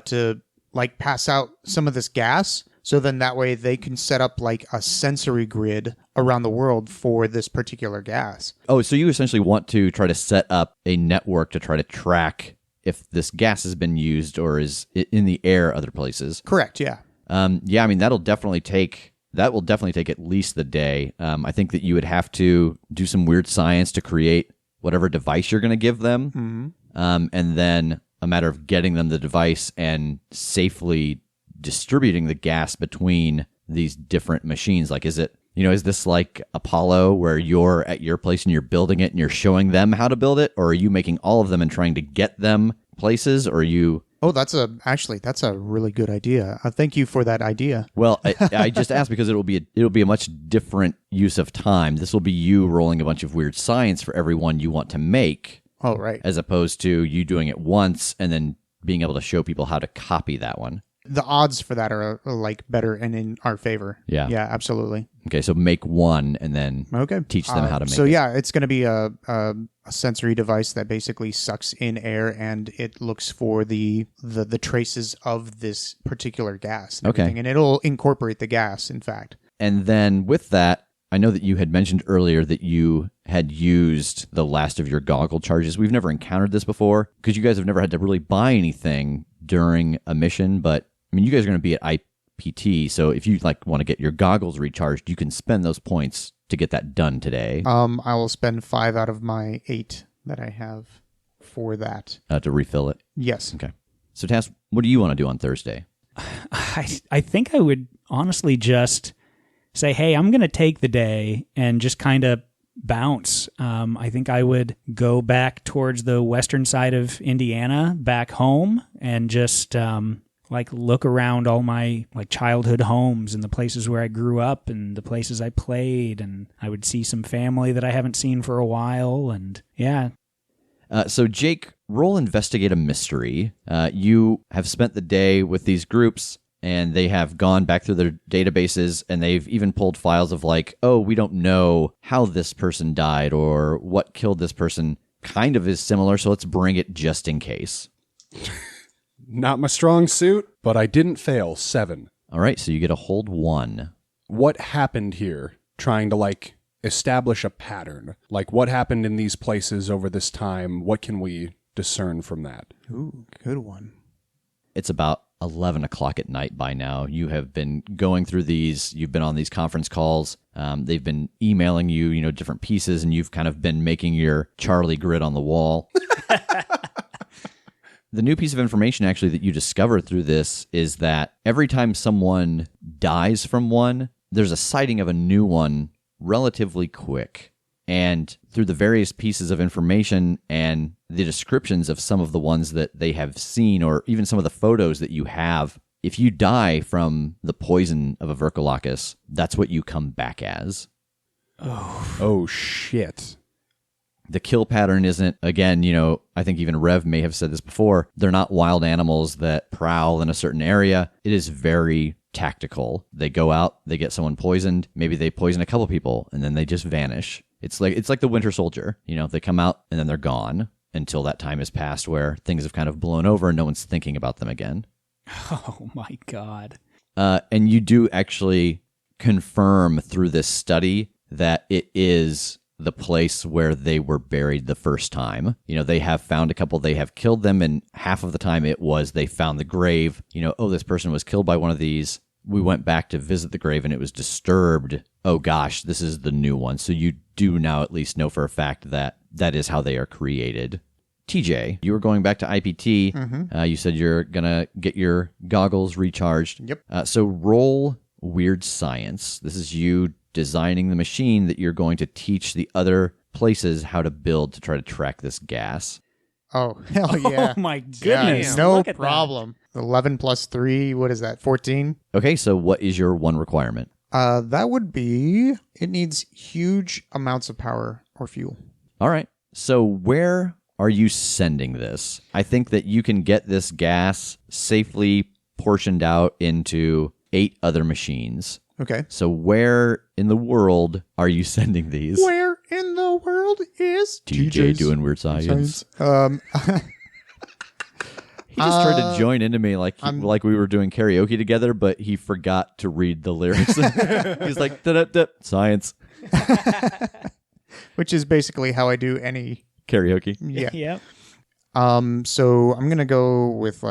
to like pass out some of this gas. So then that way they can set up like a sensory grid around the world for this particular gas. Oh, so you essentially want to try to set up a network to try to track if this gas has been used or is in the air other places. Correct, yeah. Yeah, I mean, that will definitely take at least the day. I think that you would have to do some weird science to create whatever device you're going to give them. And then a matter of getting them the device and safely distributing the gas between these different machines. Like, is this like Apollo where you're at your place and you're building it and you're showing them how to build it? Or are you making all of them and trying to get them places? Or are you... Oh, that's a really good idea. Thank you for that idea. Well, I just asked because it'll be a much different use of time. This will be you rolling a bunch of weird science for everyone you want to make. Oh, right. As opposed to you doing it once and then being able to show people how to copy that one. The odds for that are like better and in our favor. Yeah. Yeah, absolutely. Okay, so make one and then teach them how to make it. So yeah, it's going to be a sensory device that basically sucks in air and it looks for the traces of this particular gas. And everything, and it'll incorporate the gas, in fact. And then with that, I know that you had mentioned earlier that you had used the last of your goggle charges. We've never encountered this before because you guys have never had to really buy anything during a mission. But I mean, you guys are going to be at IPT, so if you want to get your goggles recharged, you can spend those points to get that done today. I will spend 5 out of my 8 that I have for that to refill it. Yes. Okay. So Tass, what do you want to do on Thursday? I think I would honestly just say, hey, I'm going to take the day and just kind of bounce. I think I would go back towards the western side of Indiana, back home, and just look around all my childhood homes and the places where I grew up and the places I played, and I would see some family that I haven't seen for a while, and yeah. So Jake, roll investigate a mystery. You have spent the day with these groups, and they have gone back through their databases, and they've even pulled files of we don't know how this person died or what killed this person. Kind of is similar, so let's bring it just in case. Not my strong suit, but I didn't fail. 7. All right, so you get a hold 1. What happened here? Trying to establish a pattern. What happened in these places over this time? What can we discern from that? Ooh, good one. It's about 11 o'clock at night by now. You have been going through these. You've been on these conference calls. They've been emailing you, different pieces, and you've kind of been making your Charlie grid on the wall. The new piece of information actually that you discover through this is that every time someone dies from one, there's a sighting of a new one relatively quick. And through the various pieces of information and the descriptions of some of the ones that they have seen, or even some of the photos that you have, if you die from the poison of a vrykolakas, that's what you come back as. Oh shit. The kill pattern isn't, again, I think even Rev may have said this before, they're not wild animals that prowl in a certain area. It is very tactical. They go out, they get someone poisoned, maybe they poison a couple people, and then they just vanish. It's like the Winter Soldier. They come out and then they're gone until that time has passed where things have kind of blown over and no one's thinking about them again. Oh my God. And you do actually confirm through this study that it is the place where they were buried the first time. They have found a couple, they have killed them, and half of the time it was they found the grave. This person was killed by one of these. We went back to visit the grave and it was disturbed. Oh gosh, this is the new one. So you do now at least know for a fact that that is how they are created. TJ, you were going back to IPT. Mm-hmm. You said you're going to get your goggles recharged. Yep. So roll weird science. This is you designing the machine that you're going to teach the other places how to build to try to track this gas. Oh, hell yeah. Oh my goodness. Yeah, no Look at problem. 11 plus 3, what is that, 14? Okay, so what is your one requirement? That would be, it needs huge amounts of power or fuel. All right. So where are you sending this? I think that you can get this gas safely portioned out into 8 other machines. Okay. So where in the world are you sending these? Where in the world is TJ doing weird science? He just tried to join into me like we were doing karaoke together, but he forgot to read the lyrics. He's like, da-da-da, science. Which is basically how I do any Karaoke. Yeah. Yep. So I'm going to go with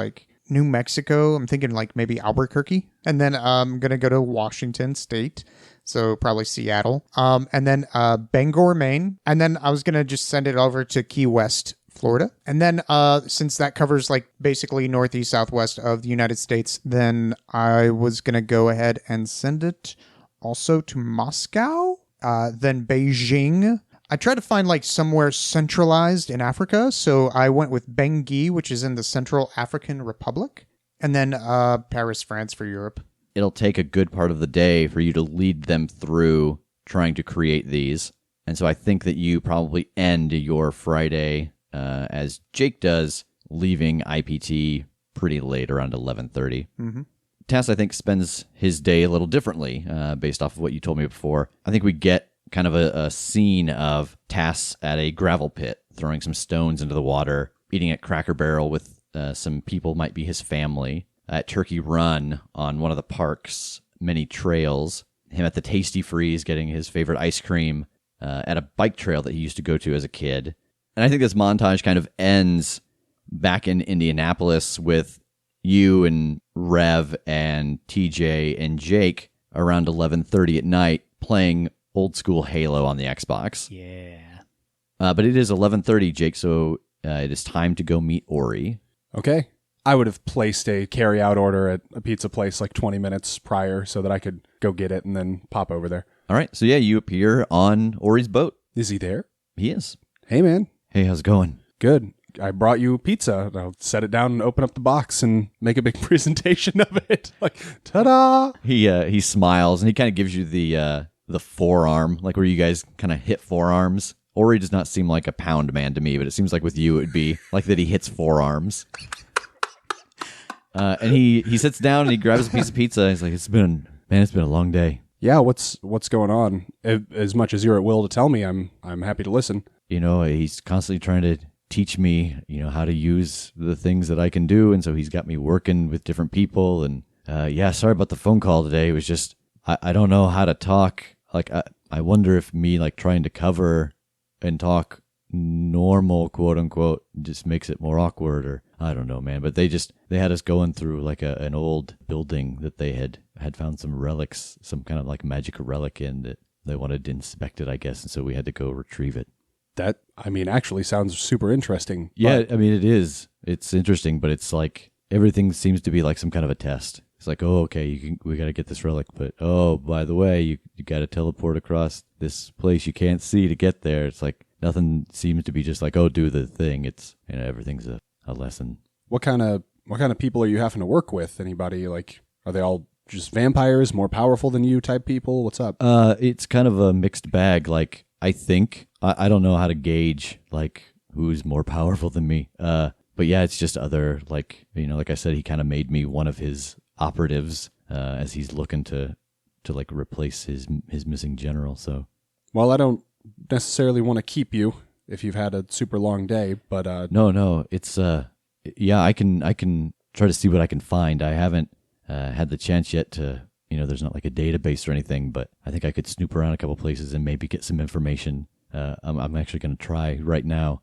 New Mexico. I'm thinking maybe Albuquerque. And then I'm going to go to Washington State. So probably Seattle. And then Bangor, Maine. And then I was going to just send it over to Key West, Florida. And then since that covers basically northeast, southwest of the United States, then I was going to go ahead and send it also to Moscow, then Beijing. I tried to find somewhere centralized in Africa, so I went with Bangui, which is in the Central African Republic, and then Paris, France for Europe. It'll take a good part of the day for you to lead them through trying to create these. And so I think that you probably end your Friday, as Jake does, leaving IPT pretty late, around 11:30. Tass, I think, spends his day a little differently based off of what you told me before. I think we get kind of a scene of Tass at a gravel pit, throwing some stones into the water, eating at Cracker Barrel with some people, might be his family, at Turkey Run on one of the park's many trails, him at the Tasty Freeze getting his favorite ice cream, at a bike trail that he used to go to as a kid. And I think this montage kind of ends back in Indianapolis with you and Rev and TJ and Jake around 11:30 at night playing old school Halo on the Xbox. Yeah. But it is 11:30, Jake, so it is time to go meet Ori. Okay. I would have placed a carry-out order at a pizza place like 20 minutes prior so that I could go get it and then pop over there. All right, so yeah, you appear on Ori's boat. Is he there? He is. Hey, man. Hey, how's it going? Good. I brought you pizza. I'll set it down and open up the box and make a big presentation of it. Like, ta-da! He smiles and he kind of gives you the forearm, like where you guys kind of hit forearms. Ori does not seem like a pound man to me, but it seems like with you it would be like that he hits forearms. And he sits down and he grabs a piece of pizza. He's like, it's been a long day. Yeah, what's going on? As much as you're at will to tell me, I'm happy to listen. You know, he's constantly trying to teach me, how to use the things that I can do, and so he's got me working with different people. And sorry about the phone call today. It was just I don't know how to talk. Like I wonder if me like trying to cover and talk normal, quote unquote, just makes it more awkward, or I don't know, man. But they had us going through like an old building that they had found some relics, some kind of like magic relic in, that they wanted to inspect it, I guess, and so we had to go retrieve it. That, actually sounds super interesting. Yeah, it is. It's interesting, but it's like everything seems to be like some kind of a test. It's like, oh, okay, we got to get this relic, but oh, by the way, you got to teleport across this place you can't see to get there. It's like nothing seems to be just like, oh, do the thing. It's everything's a lesson. What kind of people are you having to work with? Anybody, like, are they all just vampires, more powerful than you type people? What's up? It's kind of a mixed bag. Like, I think I don't know how to gauge like who's more powerful than me. But yeah, it's just other, like, like I said, he kind of made me one of his operatives as he's looking to like replace his missing general. So, well, I don't necessarily want to keep you if you've had a super long day, but no, it's I can try to see what I can find. I haven't had the chance yet to, there's not like a database or anything, but I think I could snoop around a couple places and maybe get some information. I'm actually going to try right now.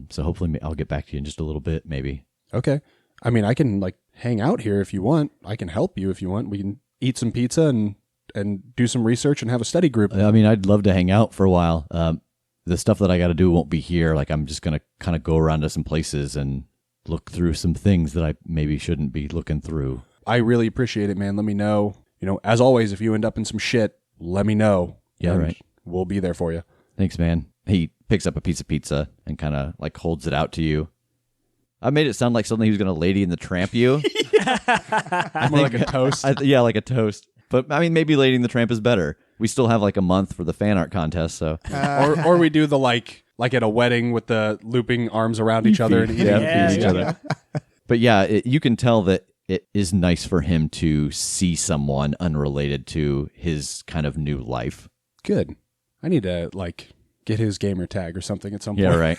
So hopefully I'll get back to you in just a little bit, maybe. Okay. I can like hang out here if you want. I can help you if you want. We can eat some pizza and do some research and have a study group. I'd love to hang out for a while. The stuff that I got to do won't be here. Like, I'm just going to kind of go around to some places and look through some things that I maybe shouldn't be looking through. I really appreciate it, man. Let me know. As always, if you end up in some shit, let me know. Yeah, right. We'll be there for you. Thanks, man. He picks up a piece of pizza and kind of like holds it out to you. I made it sound like something he was going to Lady in the Tramp you. More like a toast. Yeah, like a toast. But maybe Lady in the Tramp is better. We still have like a month for the fan art contest, so. Or we do the like at a wedding with the looping arms around each other and eating each other. But yeah, you can tell that it is nice for him to see someone unrelated to his kind of new life. Good. I need to like get his gamer tag or something at some point. Yeah, right.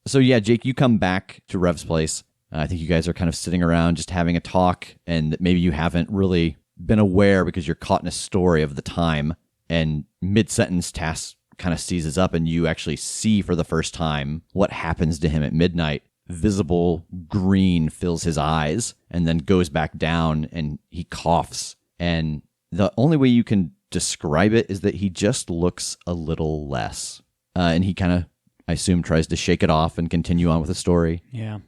So yeah, Jake, you come back to Rev's place. I think you guys are kind of sitting around just having a talk, and maybe you haven't really been aware because you're caught in a story of the time, and mid-sentence Tass kind of seizes up and you actually see for the first time what happens to him at midnight. Visible green fills his eyes and then goes back down, and he coughs. And the only way you can describe it is that he just looks a little less. And he kind of, I assume, tries to shake it off and continue on with the story. Yeah.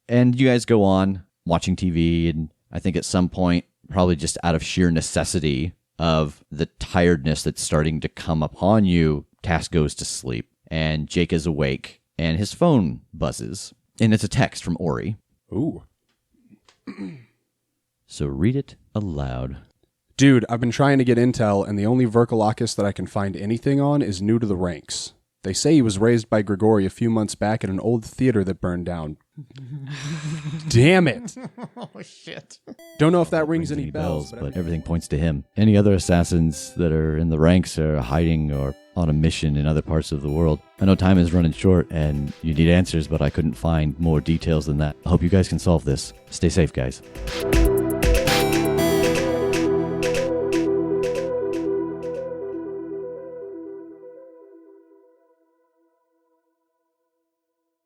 And you guys go on watching TV, and I think at some point, probably just out of sheer necessity of the tiredness that's starting to come upon you, Tass goes to sleep, and Jake is awake, and his phone buzzes, and it's a text from Ori. Ooh. So read it aloud. Dude, I've been trying to get intel, and the only vrykolakas that I can find anything on is new to the ranks. They say he was raised by Grigori a few months back at an old theater that burned down. Damn it. Oh, shit. Don't know if that rings any bells, but everything points to him. Any other assassins that are in the ranks are hiding or on a mission in other parts of the world. I know time is running short and you need answers, but I couldn't find more details than that. I hope you guys can solve this. Stay safe, guys.